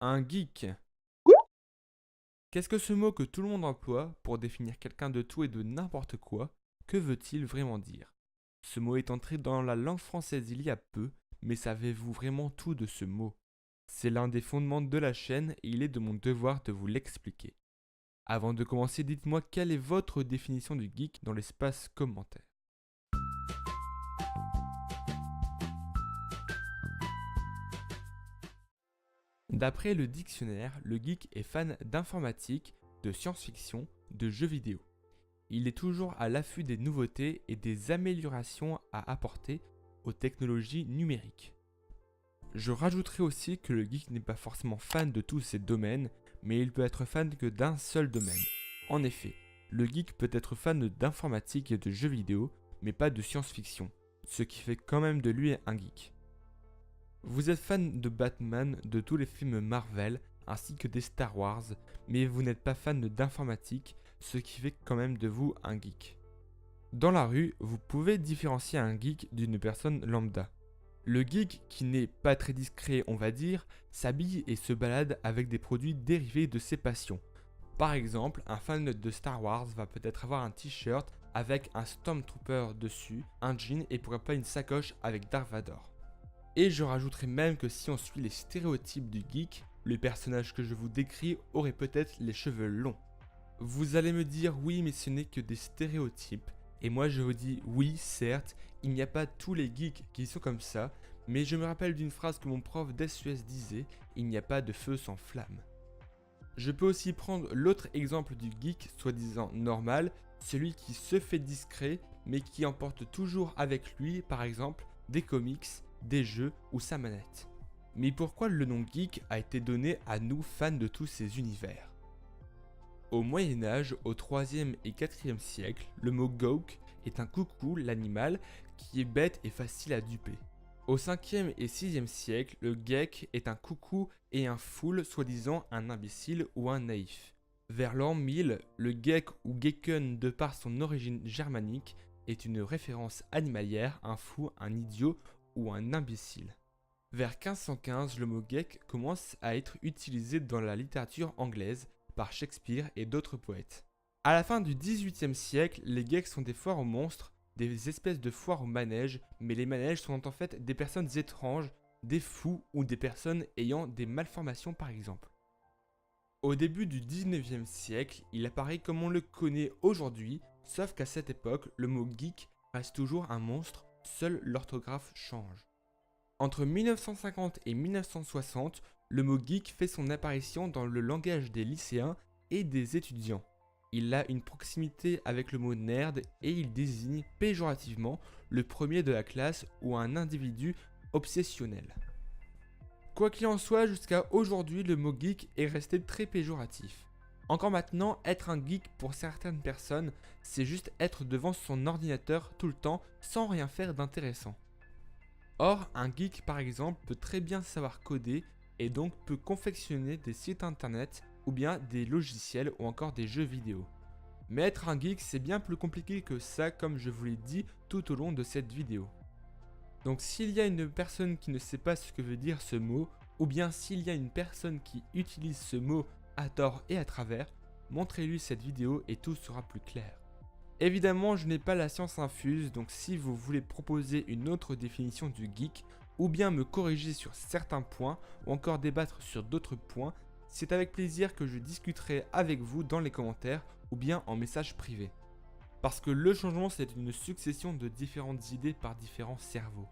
Un geek. Qu'est-ce que ce mot que tout le monde emploie pour définir quelqu'un de tout et de n'importe quoi? Que veut-il vraiment dire? Ce mot est entré dans la langue française il y a peu, mais savez-vous vraiment tout de ce mot? C'est l'un des fondements de la chaîne et il est de mon devoir de vous l'expliquer. Avant de commencer, dites-moi quelle est votre définition du geek dans l'espace commentaire. D'après le dictionnaire, le geek est fan d'informatique, de science-fiction, de jeux vidéo. Il est toujours à l'affût des nouveautés et des améliorations à apporter aux technologies numériques. Je rajouterai aussi que le geek n'est pas forcément fan de tous ces domaines, mais il peut être fan que d'un seul domaine. En effet, le geek peut être fan d'informatique et de jeux vidéo, mais pas de science-fiction, ce qui fait quand même de lui un geek. Vous êtes fan de Batman, de tous les films Marvel, ainsi que des Star Wars, mais vous n'êtes pas fan d'informatique, ce qui fait quand même de vous un geek. Dans la rue, vous pouvez différencier un geek d'une personne lambda. Le geek, qui n'est pas très discret on va dire, s'habille et se balade avec des produits dérivés de ses passions. Par exemple, un fan de Star Wars va peut-être avoir un t-shirt avec un Stormtrooper dessus, un jean et pourquoi pas une sacoche avec Darth Vader. Et je rajouterai même que si on suit les stéréotypes du geek, le personnage que je vous décris aurait peut-être les cheveux longs. Vous allez me dire oui mais ce n'est que des stéréotypes, et moi je vous dis oui certes, il n'y a pas tous les geeks qui sont comme ça, mais je me rappelle d'une phrase que mon prof d'SES disait, il n'y a pas de feu sans flamme. Je peux aussi prendre l'autre exemple du geek soi-disant normal, celui qui se fait discret mais qui emporte toujours avec lui par exemple des comics, des jeux ou sa manette. Mais pourquoi le nom geek a été donné à nous fans de tous ces univers? Au Moyen-Âge, au 3e et 4e siècle, le mot gauk est un coucou, l'animal, qui est bête et facile à duper. Au 5e et 6e siècle, le geek est un coucou et un fool, soi-disant un imbécile ou un naïf. Vers l'an 1000, le geek ou geken, de par son origine germanique, est une référence animalière, un fou, un idiot ou un imbécile. Vers 1515, le mot geek commence à être utilisé dans la littérature anglaise par Shakespeare et d'autres poètes. À la fin du XVIIIe siècle, les geeks sont des foires aux monstres, des espèces de foires aux manèges, mais les manèges sont en fait des personnes étranges, des fous ou des personnes ayant des malformations par exemple. Au début du XIXe siècle, il apparaît comme on le connaît aujourd'hui, sauf qu'à cette époque, le mot geek reste toujours un monstre, seule l'orthographe change. Entre 1950 et 1960, le mot geek fait son apparition dans le langage des lycéens et des étudiants. Il a une proximité avec le mot nerd et il désigne péjorativement le premier de la classe ou un individu obsessionnel. Quoi qu'il en soit, jusqu'à aujourd'hui, le mot geek est resté très péjoratif. Encore maintenant, être un geek pour certaines personnes, c'est juste être devant son ordinateur tout le temps sans rien faire d'intéressant. Or, un geek par exemple peut très bien savoir coder et donc peut confectionner des sites internet ou bien des logiciels ou encore des jeux vidéo. Mais être un geek c'est bien plus compliqué que ça comme je vous l'ai dit tout au long de cette vidéo. Donc s'il y a une personne qui ne sait pas ce que veut dire ce mot, ou bien s'il y a une personne qui utilise ce mot à tort et à travers, montrez-lui cette vidéo et tout sera plus clair. Évidemment, je n'ai pas la science infuse, donc si vous voulez proposer une autre définition du geek, ou bien me corriger sur certains points, ou encore débattre sur d'autres points, c'est avec plaisir que je discuterai avec vous dans les commentaires, ou bien en message privé. Parce que le changement, c'est une succession de différentes idées par différents cerveaux.